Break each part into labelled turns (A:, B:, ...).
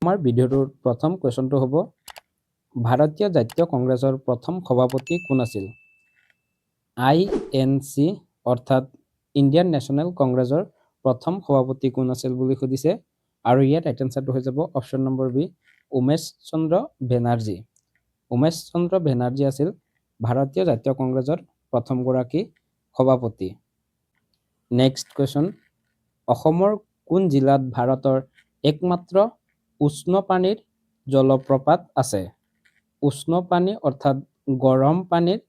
A: আমাৰ ভিডিঅ'টোৰ প্ৰথম কুৱেশ্যনটো হ'ব ভাৰতীয় জাতীয় কংগ্ৰেছৰ প্ৰথম সভাপতি কোন আছিল? INC অৰ্থাৎ ইণ্ডিয়ান নেশ্যনেল কংগ্ৰেছৰ প্ৰথম সভাপতি কোন আছিল বুলি সুধিছে আৰু ইয়াত ৰাইট এনসাৰটো হৈ যাব অপশ্যন নম্বৰ বি উমেশ চন্দ্ৰ বেনাৰ্জী। উমেশ চন্দ্ৰ বেনাৰ্জী আছিল ভাৰতীয় জাতীয় কংগ্ৰেছৰ প্ৰথমগৰাকী সভাপতি। নেক্সট কুৱেশ্যন অসমৰ কোন জিলাত ভাৰতৰ একমাত্ৰ উষ্ণ পানীৰ জলপ্ৰপাত আছে? উষ্ণ পানী অৰ্থাৎ গৰম পানীৰ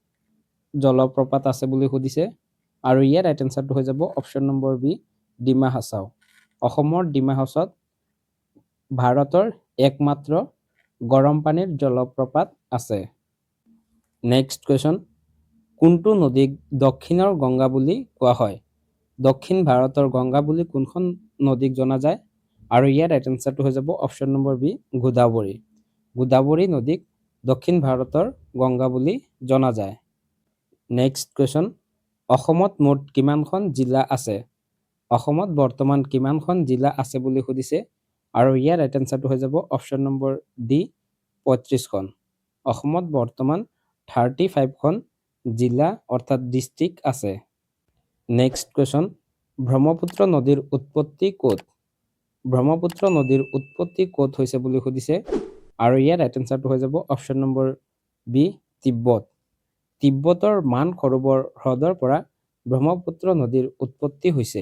A: জলপ্ৰপাত আছে বুলি সুধিছে আৰু ইয়াৰ ৰাইট এনসাৰটো হৈ যাব option number B Dima Hasao. অসমৰ ডিমা হাছাওত ভাৰতৰ একমাত্ৰ গৰম পানীৰ জলপ্ৰপাত আছে। নেক্সট কুৱেশ্যন কোনটো নদীক দক্ষিণৰ গংগা বুলি কোৱা হয়? দক্ষিণ ভাৰতৰ গংগা বুলি কোনখন নদীক জনা যায় আৰু ইয়াৰ ৰাইট এনসাৰটো হৈ যাব option number B Godavari. Godavari নদীক দক্ষিণ ভাৰতৰ গংগা বুলি জনা যায়। নেক্সট কুৱেশ্যন অসমত মুঠ কিমানখন জিলা আছে? অসমত বৰ্তমান কিমানখন জিলা আছে বুলি সুধিছে আৰু ইয়াৰ ৰাইট এনসাৰটো হৈ যাব অপশ্যন নম্বৰ ডি 35খন। অসমত বৰ্তমান 35খন জিলা অৰ্থাৎ ডিষ্ট্ৰিক্ট আছে। নেক্সট কুৱেশ্যন ব্ৰহ্মপুত্ৰ নদীৰ উৎপত্তি ক'ত? ব্ৰহ্মপুত্ৰ নদীৰ উৎপত্তি ক'ত হৈছে বুলি সুধিছে আৰু ইয়াৰ ৰাইট এনসাৰটো হৈ যাব অপশ্যন নম্বৰ বি তিব্বত। তিব্বতৰ মানসৰোবৰ হ্ৰদৰ পৰা ব্ৰহ্মপুত্ৰ নদীৰ উৎপত্তি হৈছে।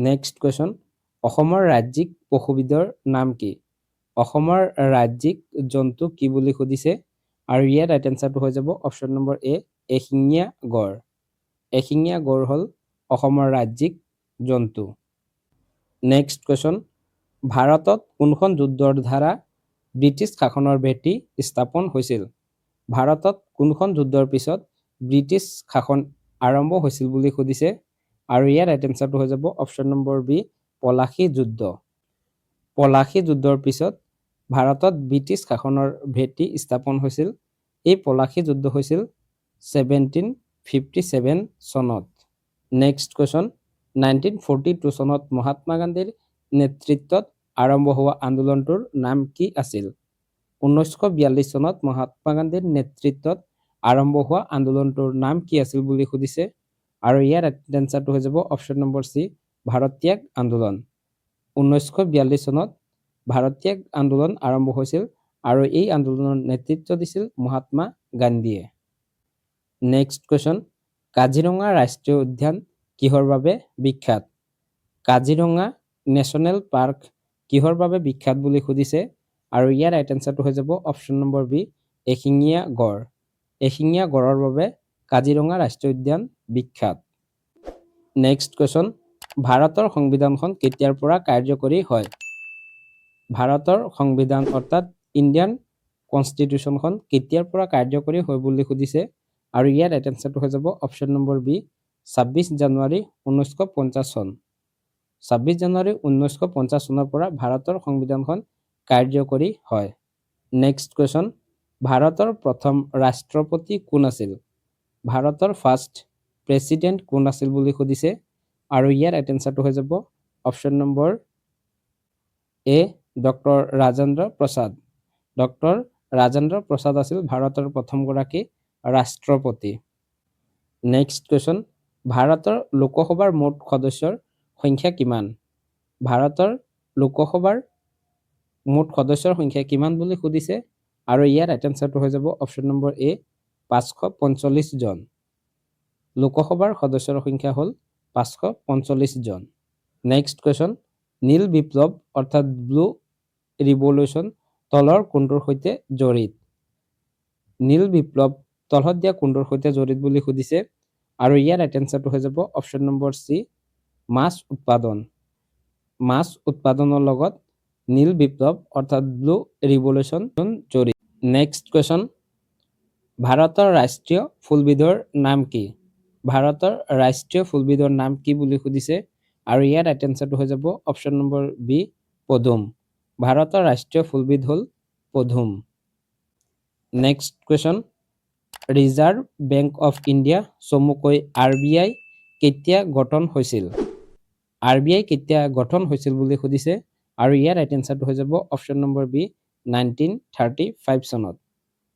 A: নেক্সট কুৱেশ্যন অসমৰ ৰাজ্যিক পশুবিধৰ নাম কি? অসমৰ ৰাজ্যিক জন্তু কি বুলি সুধিছে আৰু ইয়াৰ ৰাইট এনসাৰটো হৈ যাব অপশ্যন নম্বৰ এ এশিঙীয়া গড়। এশিঙীয়া গড় হ'ল অসমৰ ৰাজ্যিক জন্তু। নেক্সট কুৱেশ্যন ভাৰতত কোনখন যুদ্ধৰ দ্বাৰা ব্ৰিটিছ শাসনৰ ভেটি স্থাপন হৈছিল? ভাৰতত কোনখন যুদ্ধৰ পিছত ব্ৰিটিছ শাসন আৰম্ভ হৈছিল বুলি সুধিছে আৰু ইয়াৰ ৰাইট এনসাৰটো হৈ যাব অপশ্যন নম্বৰ বি পলাশী যুদ্ধ। পলাশী যুদ্ধৰ পিছত ভাৰতত ব্ৰিটিছ শাসনৰ ভেটি স্থাপন হৈছিল। এই পলাশী যুদ্ধ হৈছিল 1757 চনত। নেক্সট কুৱেশ্যন 1942 চনত মহাত্মা গান্ধীৰ নেতৃত্বত আৰম্ভ হোৱা আন্দোলনটোৰ নাম কি আছিল? 1942 চনত মহাত্মা গান্ধীৰ নেতৃত্বত আৰম্ভ হোৱা আন্দোলনটোৰ নাম কি আছিল বুলি সুধিছে আৰু ইয়াৰ এনসাৰটো হৈ যাব অপশ্যন নম্বৰ চি ভাৰত ত্যাগ আন্দোলন। 1942 চনত ভাৰত ত্যাগ আন্দোলন আৰম্ভ হৈছিল আৰু এই আন্দোলনৰ নেতৃত্ব দিছিল মহাত্মা গান্ধীয়ে। নেক্সট কুৱেশ্যন কাজিৰঙা ৰাষ্ট্ৰীয় উদ্যান কিহৰ বাবে বিখ্যাত? কাজিৰঙা নেশ্যনেল পাৰ্ক কিহৰ বাবে বিখ্যাত বুলি সুধিছে আৰু ইয়াৰ ৰাইট এনসাৰটো হৈ যাব অপশ্যন নম্বৰ বি এশিঙীয়া গড়। এশিঙীয়া গড়ৰ বাবে কাজিৰঙা ৰাষ্ট্ৰীয় উদ্যান বিখ্যাত। নেক্সট কুৱেশ্যন ভাৰতৰ সংবিধানখন কেতিয়াৰ পৰা কাৰ্যকৰী হয়? ভাৰতৰ সংবিধান অৰ্থাৎ ইণ্ডিয়ান কনষ্টিটিউশ্যনখন কেতিয়াৰ পৰা কাৰ্যকৰী হয় বুলি সুধিছে আৰু ইয়াৰ ৰাইট এনসাৰটো হৈ যাব অপশ্যন নম্বৰ বি 26 জানুৱাৰী 1950 চন। 26 জানুৱাৰী 1950 চনৰ পৰা ভাৰতৰ সংবিধানখন কাৰ্যকৰী হয়। নেক্সট কুৱেশ্যন ভাৰতৰ প্ৰথম ৰাষ্ট্ৰপতি কোন আছিল? ভাৰতৰ ফাৰ্ষ্ট প্ৰেচিডেণ্ট কোন আছিল বুলি সুধিছে আৰু ইয়াৰ ৰাইট এনসাৰটো হৈ যাব অপশ্যন নম্বৰ এ ডক্টৰ ৰাজেন্দ্ৰ প্ৰসাদ। ডক্টৰ ৰাজেন্দ্ৰ প্ৰসাদ আছিল ভাৰতৰ প্ৰথমগৰাকী ৰাষ্ট্ৰপতি। নেক্সট কুৱেশ্যন ভাৰতৰ লোকসভাৰ মুঠ সদস্যৰ সংখ্যা কিমান? ভাৰতৰ লোকসভাৰ মুঠ সদস্যৰ সংখ্যা কিমান বুলি সুধিছে আৰু ইয়াৰ ৰাইট এনসাৰটো হৈ যাব অপশ্যন নম্বৰ এ 545 জন। লোকসভাৰ সদস্যৰ সংখ্যা হ'ল 545 জন। নেক্সট কুৱেশ্যন নীল বিপ্লৱ অৰ্থাৎ ব্লু ৰিভলিউশ্যন তলৰ কোনটোৰ সৈতে জড়িত? নীল বিপ্লৱ তলত দিয়া কোনটোৰ সৈতে জড়িত বুলি সুধিছে আৰু ইয়াৰ ৰাইট এনসাৰটো হৈ যাব অপশ্যন নম্বৰ চি মাছ উৎপাদন। মাছ উৎপাদনৰ লগত নীল বিপ্লৱ অৰ্থাৎ ব্লু ৰিভলিউশ্যন জড়িত। নেক্সট কুৱেশ্যন ভাৰতৰ ৰাষ্ট্ৰীয় ফুলবিধৰ নাম কি? ভাৰতৰ ৰাষ্ট্ৰীয় ফুলবিধৰ নাম কি বুলি সুধিছে আৰু ইয়াৰ ৰাইট এনসাৰটো হৈ যাব অপশ্যন নম্বৰ বি পদুম। ভাৰতৰ ৰাষ্ট্ৰীয় ফুলবিধ হ'ল পদুম। Next question reserve bank of India চমুকৈ RBI কেতিয়া গঠন হৈছিল? RBI কেতিয়া গঠন হৈছিল বুলি সুধিছে আৰু ইয়াৰ ৰাইট এনচাৰটো হৈ যাব অপশ্যন নম্বৰ বি 1935 চনত।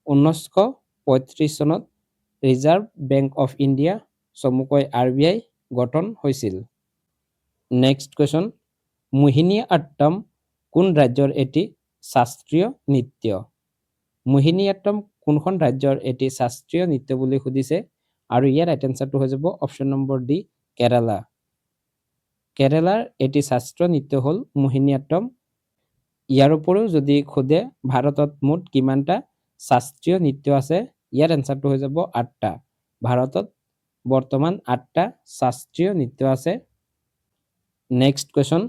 A: 1935 চনত ৰিজাৰ্ভ বেংক অফ ইণ্ডিয়া চমুকৈ RBI গঠন হৈছিল। নেক্সট কুৱেশ্যন, মোহিনী আট্টম কোন ৰাজ্যৰ এটি শাস্ত্ৰীয় নৃত্য? মোহিনী আট্টম কোনখন ৰাজ্যৰ এটি শাস্ত্ৰীয় নৃত্য বুলি সুধিছে আৰু ইয়াৰ ৰাইট এনচাৰটো হৈ যাব অপশ্যন নম্বৰ ডি কেৰালা। কেৰালাৰ এটি শাস্ত্ৰীয় নৃত্য হ'ল মোহিনী আট্টম। ইয়াৰ উপৰিও যদি সোধে ভাৰতত মুঠ কিমানটা শাস্ত্ৰীয় নৃত্য আছে, ইয়াৰ এনচাৰটো হৈ যাব 8টা। ভাৰতত বৰ্তমান 8টা শাস্ত্ৰীয় নৃত্য আছে। নেক্সট কুৱেশ্যন,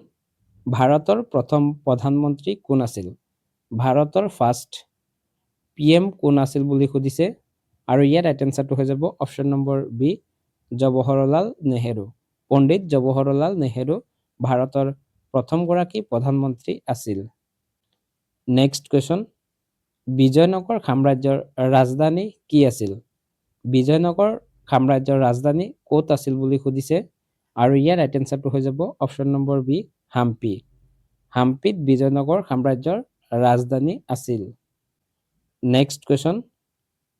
A: ভাৰতৰ প্ৰথম প্ৰধানমন্ত্ৰী কোন আছিল? ভাৰতৰ ফাৰ্ষ্ট PM কোন আছিল বুলি সুধিছে আৰু ইয়াৰ ৰাইট এনচাৰটো হৈ যাব option number B Jawaharlal Nehru. Pandit Jawaharlal Nehru ভাৰতৰ প্ৰথমগৰাকী প্ৰধানমন্ত্ৰী আছিল। নেক্সট কুৱেশ্যন, বিজয়নগৰ সাম্ৰাজ্যৰ ৰাজধানী কি আছিল? বিজয়নগৰ সাম্ৰাজ্যৰ ৰাজধানী ক'ত আছিল বুলি সুধিছে আৰু ইয়াৰ ৰাইট এনচাৰটো হৈ যাব অপশ্যন নম্বৰ বি হাম্পি। হাম্পিত বিজয়নগৰ সাম্ৰাজ্যৰ ৰাজধানী আছিল। নেক্সট কুৱেশ্যন,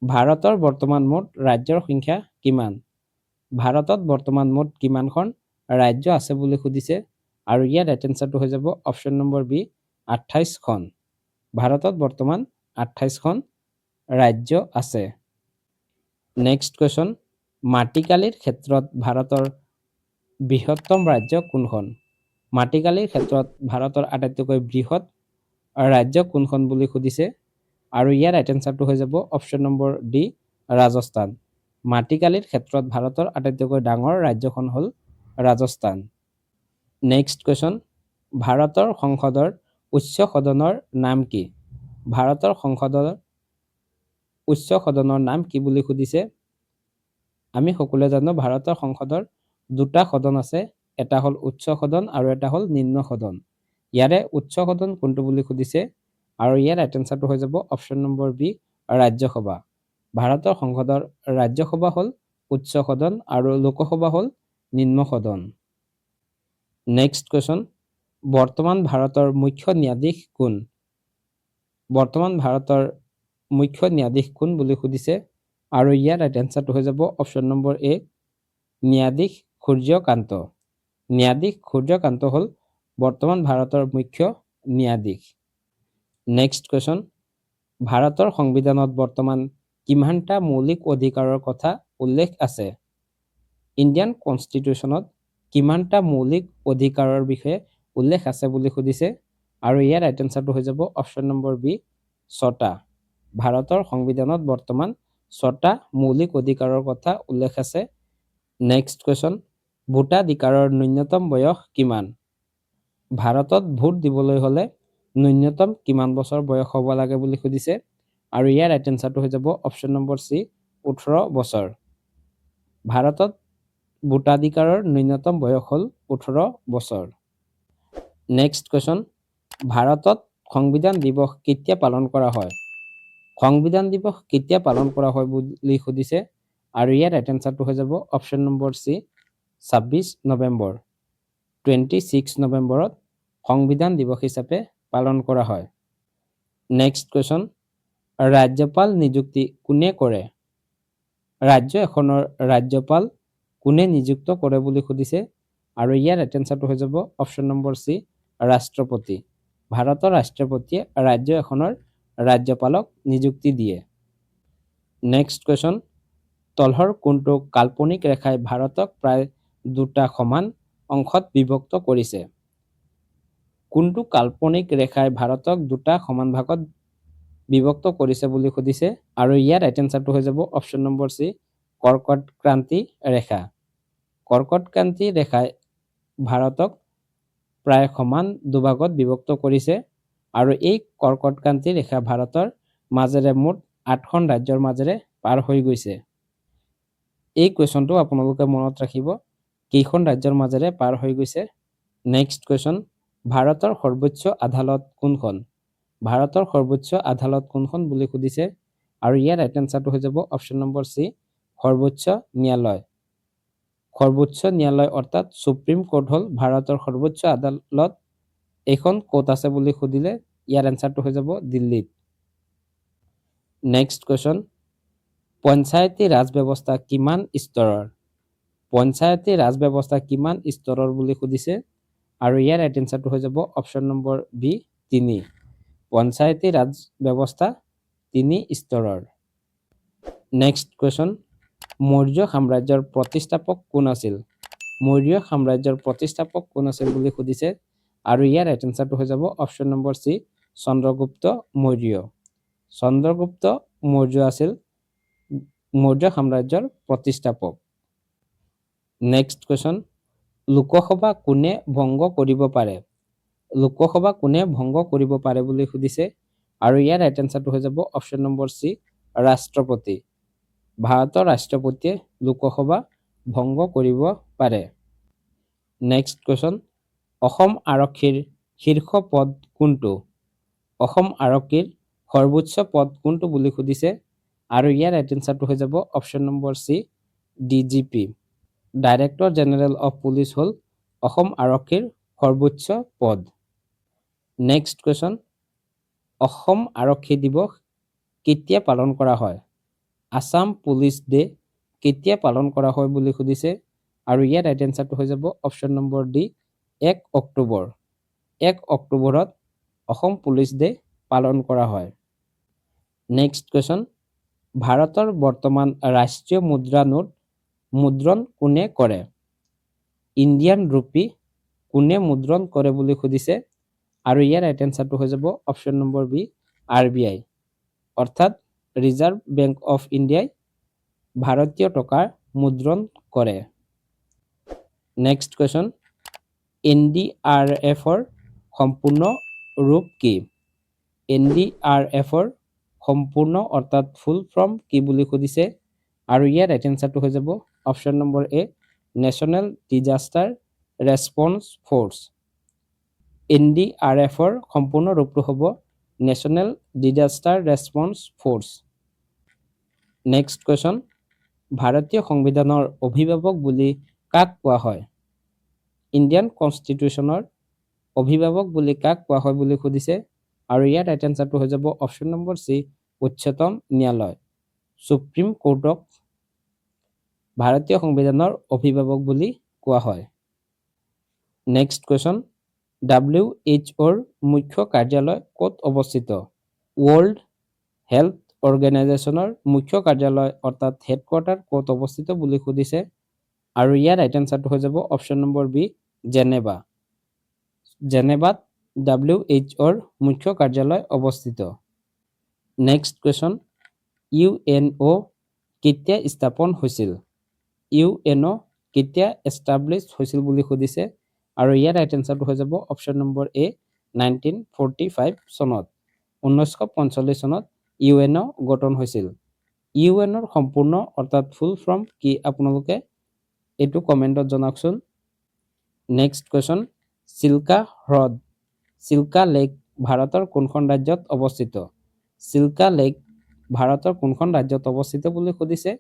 A: ভাৰতৰ বৰ্তমান মুঠ ৰাজ্যৰ সংখ্যা কিমান? ভাৰতত বৰ্তমান মুঠ কিমানখন ৰাজ্য আছে বুলি সুধিছে আৰু ইয়াৰ ৰাইট এনচাৰটো হৈ যাব অপশ্যন নম্বৰ বি 28খন। ভাৰতত বৰ্তমান 28খন ৰাজ্য আছে। নেক্সট কুৱেশ্যন, মাটিকালিৰ ক্ষেত্ৰত ভাৰতৰ বৃহত্তম ৰাজ্য কোনখন? মাটিকালিৰ ক্ষেত্ৰত ভাৰতৰ আটাইতকৈ বৃহৎ ৰাজ্য কোনখন বুলি সুধিছে আৰু ইয়াৰ ৰাইট এনচাৰটো হৈ যাব অপশ্যন নম্বৰ ডি ৰাজস্থান। মাটিকালিৰ ক্ষেত্ৰত ভাৰতৰ আটাইতকৈ ডাঙৰ ৰাজ্যখন হ'ল ৰাজস্থান। নেক্সট কুৱেশ্যন, ভাৰতৰ সংসদৰ উচ্চ সদনৰ নাম কি? ভাৰতৰ সংসদৰ উচ্চ সদনৰ নাম কি বুলি সুধিছে। আমি সকলোৱে জানো ভাৰতৰ সংসদৰ দুটা সদন আছে, এটা হ'ল উচ্চ সদন আৰু এটা হ'ল নিম্ন সদন। ইয়াৰে উচ্চ সদন কোনটো বুলি সুধিছে আৰু ইয়াৰ ৰাইট এনচাৰটো হৈ যাব অপশ্যন নম্বৰ বি ৰাজ্যসভা। ভাৰতৰ সংসদৰ ৰাজ্যসভা হ'ল উচ্চ সদন আৰু লোকসভা হ'ল নিম্ন সদন। নেক্সট কুৱেশ্যন, বৰ্তমান ভাৰতৰ মুখ্য ন্যায়াধীশ কোন? বৰ্তমান ভাৰতৰ মুখ্য ন্যায়াধীশ কোন বুলি সুধিছে আৰু ইয়াৰ ৰাইট এনচাৰটো হৈ যাব অপশ্যন নম্বৰ এ ন্যায়াধীশ সূৰ্যকান্ত। ন্যায়াধীশ সূৰ্যকান্ত হ'ল বৰ্তমান ভাৰতৰ মুখ্য ন্যায়াধীশ। নেক্সট কুৱেশ্যন, ভাৰতৰ সংবিধানত বৰ্তমান কিমানটা মৌলিক অধিকাৰৰ কথা উল্লেখ আছে? ইণ্ডিয়ান কনষ্টিটিউশ্যনত কিমানটা মৌলিক অধিকাৰৰ বিষয়ে উল্লেখ আছে বুলি সুধিছে আৰু ইয়াৰ ৰাইট এনচাৰটো হৈ যাব অপশ্যন নম্বৰ বি 6টা। ভাৰতৰ সংবিধানত বৰ্তমান 6টা মৌলিক অধিকাৰৰ কথা উল্লেখ আছে। নেক্সট কুৱেশ্যন, ভোটাধিকাৰৰ ন্যূনতম বয়স কিমান? ভাৰতত ভোট দিবলৈ হ'লে ন্যূনতম কিমান বছৰ বয়স হ'ব লাগে বুলি সুধিছে আৰু ইয়াৰ ৰাইট এনচাৰটো হৈ যাব অপশ্যন নম্বৰ চি 18 বছৰ। ভাৰতত ভোটাধিকাৰৰ ন্যূনতম বয়স হ'ল 18 বছৰ। নেক্সট কুৱেশ্যন, ভাৰতত সংবিধান দিৱস কেতিয়া পালন কৰা হয়? সংবিধান দিৱস কেতিয়া পালন কৰা হয় বুলি সুধিছে আৰু ইয়াৰ ৰাইট এনচাৰটো হৈ যাব অপশ্যন নম্বৰ চি 26 নৱেম্বৰ। 26 নৱেম্বৰত সংবিধান দিৱস হিচাপে পালন কৰা হয়। নেক্সট কুৱেশ্যন, ৰাজ্যপাল নিযুক্তি কোনে কৰে? ৰাজ্য এখনৰ ৰাজ্যপাল কোনে নিযুক্ত কৰে বুলি সুধিছে আৰু ইয়াৰ ৰাইট এনচাৰটো হৈ যাব অপশ্যন নম্বৰ চি ৰাষ্ট্ৰপতি। ভাৰতৰ ৰাষ্ট্ৰপতিয়ে ৰাজ্য এখনৰ ৰাজ্যপালক নিযুক্তি দিয়ে। নেক্সট কুৱেশ্যন, তলৰ কোনটো কাল্পনিক ৰেখাই ভাৰতক প্ৰায় দুটা সমান অংশত বিভক্ত কৰিছে? কোনটো কাল্পনিক ৰেখাই ভাৰতক দুটা সমান ভাগত বিভক্ত কৰিছে বুলি সুধিছে আৰু ইয়াৰ ৰাইট এনচাৰটো হৈ যাব অপশ্যন নম্বৰ চি কৰ্কটক্ৰান্তি ৰেখা। কৰ্কটক্ৰান্তি ৰেখাই ভাৰতক প্ৰায় সমান দুভাগত বিভক্ত কৰিছে আৰু এই কৰ্কটক্ৰান্তি ৰেখা ভাৰতৰ মাজেৰে মুঠ 8খন ৰাজ্যৰ মাজেৰে পাৰ হৈ গৈছে। এই কুৱেশ্যনটো আপোনালোকে মনত ৰাখিব, কেইখন ৰাজ্যৰ মাজেৰে পাৰ হৈ গৈছে। নেক্সট কুৱেশ্যন, ভাৰতৰ সৰ্বোচ্চ আদালত কোনখন? ভাৰতৰ সৰ্বোচ্চ আদালত কোনখন বুলি সুধিছে আৰু ইয়াৰ ৰাইট এনচাৰটো হৈ যাব অপশ্যন নম্বৰ চি সৰ্বোচ্চ ন্যায়ালয়। সৰ্বোচ্চ ন্যায়ালয় অৰ্থাৎ সুপ্ৰিম কোৰ্ট হ'ল ভাৰতৰ সৰ্বোচ্চ আদালত। এইখন ক'ত আছে বুলি সুধিলে ইয়াৰ এনসাৰটো হৈ যাব দিল্লীত। নেক্সট কোৱেশ্চন, পঞ্চায়তী ৰাজ ব্যৱস্থা কিমান স্তৰৰ? পঞ্চায়তী ৰাজ ব্যৱস্থা কিমান স্তৰৰ বুলি সুধিছে আৰু ইয়াৰ ৰাইট এনসাৰটো হৈ যাব option number B 3। Panchayati Raj ব্যৱস্থা 3 স্তৰৰ। নেক্সট কোৱেশ্চন, মৌৰ্য সাম্ৰাজ্যৰ প্ৰতিষ্ঠাপক কোন আছিল? মৌৰ্য সাম্ৰাজ্যৰ প্ৰতিষ্ঠাপক কোন আছিল বুলি সুধিছে আৰু ইয়াৰ ৰাইট এনসাৰটো হৈ যাব অপশ্যন নম্বৰ সি চন্দ্ৰগুপ্ত মৌৰ্য। চন্দ্ৰগুপ্ত মৌৰ্য আছিল মৌৰ্য সাম্ৰাজ্যৰ প্ৰতিষ্ঠাপক। নেক্সট কোৱেশ্চন, লোকসভা কোনে ভংগ কৰিব পাৰে? লোকসভা কোনে ভংগ কৰিব পাৰে বুলি সুধিছে আৰু ইয়াৰ ৰাইট এনসাৰটো হৈ যাব অপশ্যন নম্বৰ সি ৰাষ্ট্ৰপতি। ভাৰতৰ ৰাষ্ট্ৰপতিয়ে লোকসভা ভংগ কৰিব পাৰে। নেক্সট কোৱেশ্চন, অসম আৰক্ষীৰ শীৰ্ষ পদ কোনটো? অসম আৰক্ষীৰ সৰ্বোচ্চ পদ কোনটো বুলি সুধিছে আৰু ইয়াৰ ৰাইট এনসাৰটো হৈ যাব option number C DGP. Director general of police হ'ল অসম আৰক্ষীৰ সৰ্বোচ্চ পদ। নেক্সট কোৱেশ্চন, অসম আৰক্ষী দিৱস কেতিয়া পালন কৰা হয়? আসাম পুলিচ ডে কেতিয়া পালন কৰা হয় বুলি সুধিছে আৰু ইয়াৰ ৰাইট এনসাৰটো হৈ যাব অপশ্যন নম্বৰ ডি 1 অক্টোবৰ। 1 অক্টোবৰত অসম পুলিচ ডে পালন কৰা হয়। নেক্সট কোৱেশ্চন, ভাৰতৰ বৰ্তমান ৰাষ্ট্ৰীয় মুদ্ৰা নোট মুদ্ৰণ কোনে কৰে? ইণ্ডিয়ান ৰুপি কোনে মুদ্ৰণ কৰে বুলি সুধিছে আৰু ইয়াৰ ৰাইট এনসাৰটো হৈ যাব অপশ্যন নম্বৰ বি RBI, অৰ্থাৎ ৰিজাৰ্ভ বেংক অফ ইণ্ডিয়াই ভাৰতীয় টকাৰ মুদ্ৰণ কৰে। নেক্সট কোৱেশ্চন, NDRFৰ সম্পূৰ্ণ ৰূপ কি? NDRFৰ সম্পূৰ্ণ অৰ্থাৎ ফুল ফৰ্ম কি বুলি সুধিছে আৰু ইয়াৰ ৰাইট এনসাৰটো হৈ যাব অপশ্যন নম্বৰ এ নেশ্যনেল ডিজাষ্টাৰ ৰেছপন্স ফ'ৰ্চ। NDRFৰ সম্পূৰ্ণ ৰূপটো হ'ব national disaster response force. Next question, ভাৰতীয় সংবিধানৰ অভিভাৱক বুলি কাক কোৱা হয়? ইণ্ডিয়ান কনষ্টিটিউশ্যনৰ অভিভাৱক বুলি কাক কোৱা হয় বুলি সুধিছে আৰু ইয়াৰ ৰাইট এনসাৰটো হৈ যাব অপশ্যন নম্বৰ সি উচ্চতম ন্যায়ালয়। সুপ্ৰিম কোৰ্টক ভাৰতীয় সংবিধানৰ অভিভাৱক বুলি কোৱা হয়। নেক্সট কোৱেশ্চন, WHOৰ মুখ্য কাৰ্যালয় ক'ত অৱস্থিত? ৱৰ্ল্ড হেল্থ অৰ্গেনাইজেশ্যনৰ মুখ্য কাৰ্যালয় অৰ্থাৎ হেডকোৱাৰ্টাৰ ক'ত অৱস্থিত বুলি সুধিছে আৰু ইয়াৰ ৰাইট এনসাৰটো হৈ যাব অপশ্যন নম্বৰ বি জেনেভা। জেনেভাত WHOৰ মুখ্য কাৰ্যালয় অৱস্থিত। নেক্সট কোৱেশ্চন, UNO কেতিয়া স্থাপন হৈছিল? UNO কেতিয়া এষ্টাব্লিছ হৈছিল বুলি সুধিছে আৰু ইয়াৰ ৰাইট এনসাৰটো হৈ যাব অপশ্যন নম্বৰ এ 1945 চনত। 1945 চনত UNO গঠন হৈছিল। UNOৰ সম্পূৰ্ণ অৰ্থাৎ ফুল ফৰ্ম কি আপোনালোকে এইটো কমেণ্টত জনাওকচোন। নেক্সট কোৱেশ্চন, চিল্কা হ্ৰদ চিল্কা লেক ভাৰতৰ কোনখন ৰাজ্যত অৱস্থিত? চিল্কা লেক ভাৰতৰ কোনখন ৰাজ্যত অৱস্থিত বুলি সুধিছে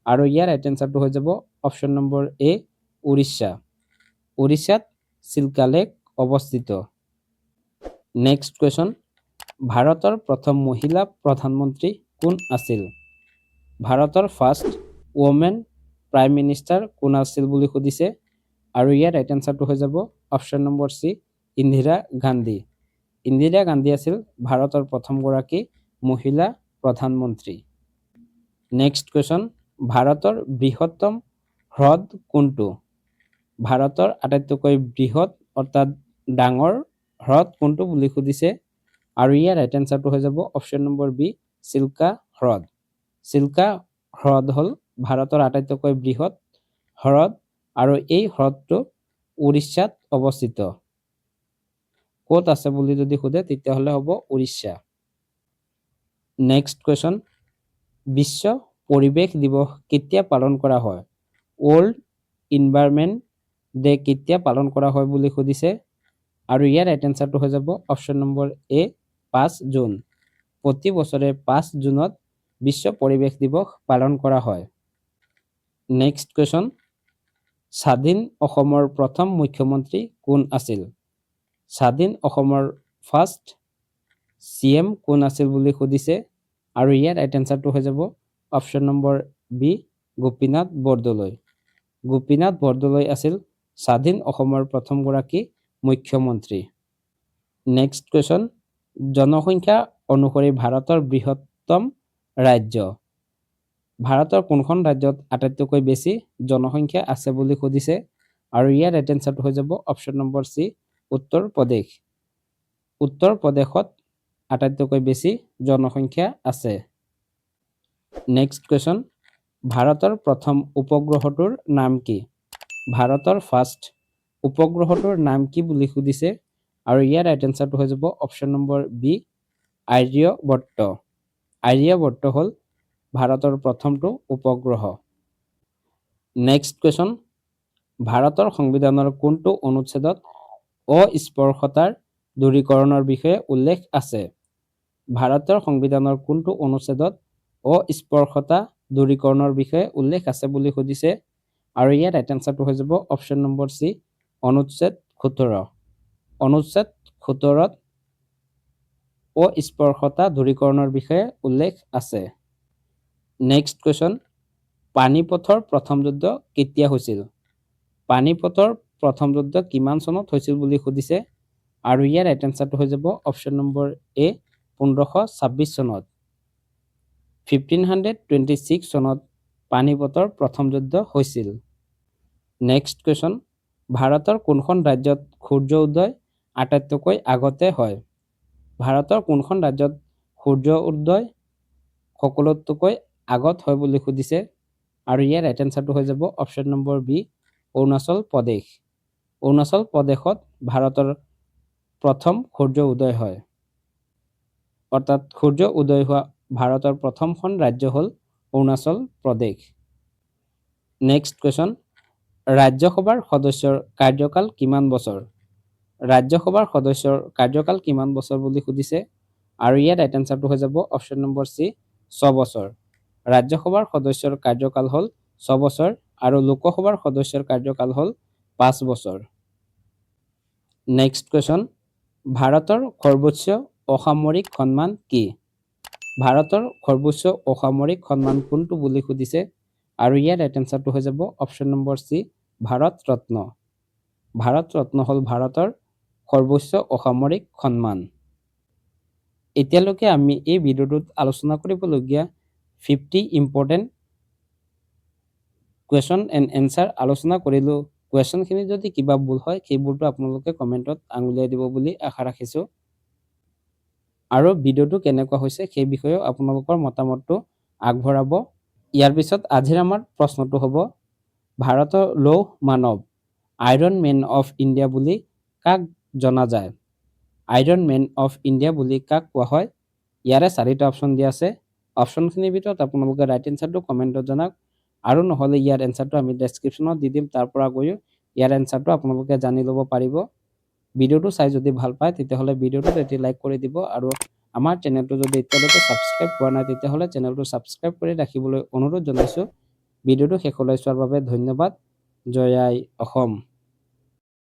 A: আৰু ইয়াৰ ৰাইট এনসাৰটো হৈ যাব অপশ্যন নম্বৰ এ উৰিষ্যা। উৰিষ্যাত চিল্কা লেক অৱস্থিত। নেক্সট কোৱেশ্চন, ভাৰতৰ প্ৰথম মহিলা প্ৰধানমন্ত্ৰী কোন আছিল? ভাৰতৰ ফাৰ্ষ্ট ওমেন প্ৰাইম মিনিষ্টাৰ কোন আছিল বুলি সুধিছে আৰু ইয়াৰ ৰাইট এনসাৰটো হৈ যাব অপশ্যন নম্বৰ সি ইন্দিৰা গান্ধী। ইন্দিৰা গান্ধী আছিল ভাৰতৰ প্ৰথমগৰাকী মহিলা প্ৰধানমন্ত্ৰী। নেক্সট কোৱেশ্চন, ভাৰতৰ বৃহত্তম হ্ৰদ কোনটো? ভাৰতৰ আটাইতকৈ বৃহৎ অৰ্থাৎ ডাঙৰ হ্ৰদ কোনটো বুলি সুধিছে আৰু ইয়াৰ ৰাইট এনসাৰটো হৈ যাব অপশ্যন নম্বৰ বি চিল্কা হ্ৰদ। চিল্কা হ্ৰদ হ'ল ভাৰতৰ আটাইতকৈ বৃহৎ হ্ৰদ আৰু এই হ্ৰদটো উৰিষ্যাত অৱস্থিত। ক'ত আছে বুলি যদি সোধে তেতিয়াহ'লে হ'ব উৰিষ্যা। নেক্সট কোৱেশ্চন, বিশ্ব পৰিৱেশ দিৱস কেতিয়া পালন কৰা হয়? ৱৰ্ল্ড ইনভাইৰনমেণ্ট ডে কেতিয়া পালন কৰা হয় বুলি সুধিছে আৰু ইয়াৰ ৰাইট এনসাৰটো হৈ যাব অপশ্যন নম্বৰ এ 5 জুন। প্ৰতি বছৰে 5 জুনত বিশ্ব পৰিৱেশ দিৱস পালন কৰা হয়। নেক্সট কোৱেশ্চন, স্বাধীন অসমৰ প্ৰথম মুখ্যমন্ত্ৰী কোন আছিল? স্বাধীন অসমৰ ফাৰ্ষ্ট CM কোন আছিল বুলি সুধিছে আৰু ইয়াৰ ৰাইট এনসাৰটো হৈ যাব option number B Gopinath Bordoloi. Gopinath Bordoloi আছিল স্বাধীন অসমৰ প্ৰথমগৰাকী মুখ্যমন্ত্ৰী। নেক্সট কুৱেশ্যন, জনসংখ্যা অনুসৰি ভাৰতৰ বৃহত্তম ৰাজ্য। ভাৰতৰ কোনখন ৰাজ্যত আটাইতকৈ বেছি জনসংখ্যা আছে বুলি সুধিছে আৰু ইয়াৰ ৰাইট এনসাৰটো হৈ যাব option number C Uttar Pradesh. উত্তৰ প্ৰদেশত আটাইতকৈ বেছি জনসংখ্যা আছে। নেক্সট কুৱেশ্যন, ভাৰতৰ প্ৰথম উপগ্ৰহটোৰ নাম কি? ভাৰতৰ ফাৰ্ষ্ট উপগ্ৰহটোৰ নাম কি বুলি সুধিছে আৰু ইয়াৰ ৰাইট এনসাৰটো হৈ যাব option number B Aryabhatta. Aryabhatta হ'ল ভাৰতৰ প্ৰথমটো উপগ্ৰহ। নেক্সট কুৱেশ্যন, ভাৰতৰ সংবিধানৰ কোনটো অনুচ্ছেদত অস্পৃশ্যতাৰ দূৰীকৰণৰ বিষয়ে উল্লেখ আছে? ভাৰতৰ সংবিধানৰ কোনটো অনুচ্ছেদত অস্পৃশ্যতা দূৰীকৰণৰ বিষয়ে উল্লেখ আছে বুলি সুধিছে আৰু ইয়াৰ ৰাইট এনসাৰটো হৈ যাব অপশ্যন নম্বৰ চি অনুচ্ছেদ 17। অনুচ্ছেদ 17ত অস্পৃশ্যতা দূৰীকৰণৰ বিষয়ে উল্লেখ আছে। নেক্সট কুৱেশ্যন, পানিপথৰ প্ৰথম যুদ্ধ কেতিয়া হৈছিল? পানিপথৰ প্ৰথম যুদ্ধ কিমান চনত হৈছিল বুলি সুধিছে আৰু ইয়াৰ ৰাইট এনসাৰটো হৈ যাব অপশ্যন নম্বৰ এ 1526 চনত। 1526 চনত পানিপথৰ প্ৰথম যুদ্ধ হৈছিল। নেক্সট কুৱেশ্যন, ভাৰতৰ কোনখন ৰাজ্যত সূৰ্য উদয় আটাইতকৈ আগতে হয়? ভাৰতৰ কোনখন ৰাজ্যত সূৰ্য উদয় সকলোতকৈ আগত হয় বুলি সুধিছে আৰু ইয়াৰ ৰাইট এনসাৰটো হৈ যাব option number B Arunachal Pradesh. Arunachal প্ৰদেশত ভাৰতৰ প্ৰথম সূৰ্য উদয় হয়। অৰ্থাৎ সূৰ্য উদয় হোৱা ভাৰতৰ প্ৰথমখন ৰাজ্য হ'ল অৰুণাচল প্ৰদেশ। নেক্সট কুৱেশ্যন, ৰাজ্যসভাৰ সদস্যৰ কাৰ্যকাল কিমান বছৰ? ৰাজ্যসভাৰ সদস্যৰ কাৰ্যকাল কিমান বছৰ বুলি সুধিছে আৰু ইয়াৰ ৰাইট এনসাৰটো হৈ যাব অপশ্যন নম্বৰ চি 6 বছৰ। ৰাজ্যসভাৰ সদস্যৰ কাৰ্যকাল হ'ল 6 বছৰ আৰু লোকসভাৰ সদস্যৰ কাৰ্যকাল হ'ল 5 বছৰ। নেক্সট কুৱেশ্যন, ভাৰতৰ সৰ্বোচ্চ অসামৰিক সন্মান কি? ভাৰতৰ সৰ্বোচ্চ অসামৰিক সন্মান কোনটো বুলি সুধিছে আৰু ইয়াৰ ৰাইট এনসাৰটো হৈ যাব option number C Bharat Ratna. Bharat Ratna হ'ল ভাৰতৰ সৰ্বোচ্চ অসামৰিক সন্মান। এতিয়ালৈকে আমি এই ভিডিঅ'টোত আলোচনা কৰিবলগীয়া 50 ইম্পৰ্টেণ্ট কুৱেশ্যন এণ্ড এনসাৰ আলোচনা কৰিলোঁ। কুৱেশ্যনখিনি যদি কিবা ভুল হয় সেইবোৰটো আপোনালোকে কমেণ্টত আঙুলিয়াই দিব বুলি আশা ৰাখিছোঁ আৰু ভিডিঅ'টো কেনেকুৱা হৈছে সেই বিষয়েও আপোনালোকৰ মতামতটো আগবঢ়াব। ইয়াৰ পিছত আজিৰ আমাৰ প্ৰশ্নটো হ'ব, ভাৰতৰ লৌহ মানৱ আইৰণ মেন অফ ইণ্ডিয়া বুলি কাক জনা যায়? আইৰণ মেন অফ ইণ্ডিয়া বুলি কাক কোৱা হয়? ইয়াৰে 4টা অপশ্যন দিয়া আছে। অপশ্যনখিনিৰ ভিতৰত আপোনালোকে ৰাইট এনসাৰটো কমেণ্টত জনাওক আৰু নহ'লে ইয়াৰ এনসাৰটো আমি ডেছক্ৰিপশ্যনত দি দিম, তাৰ পৰা গৈও ইয়াৰ এনসাৰটো আপোনালোকে জানি ল'ব পাৰিব। ভিডিঅ'টো চাই যদি ভাল পায় তেতিয়াহ'লে ভিডিঅ'টোত এটি লাইক কৰি দিব আৰু আমাৰ চেনেলটো যদি এতিয়ালৈকে ছাবস্ক্ৰাইব কৰা নাই তেতিয়াহ'লে চেনেলটো ছাবস্ক্ৰাইব কৰি ৰাখিবলৈ অনুৰোধ জনাইছোঁ। ভিডিঅ'টো শেষলৈ চোৱাৰ বাবে ধন্যবাদ। জয় আই অসম।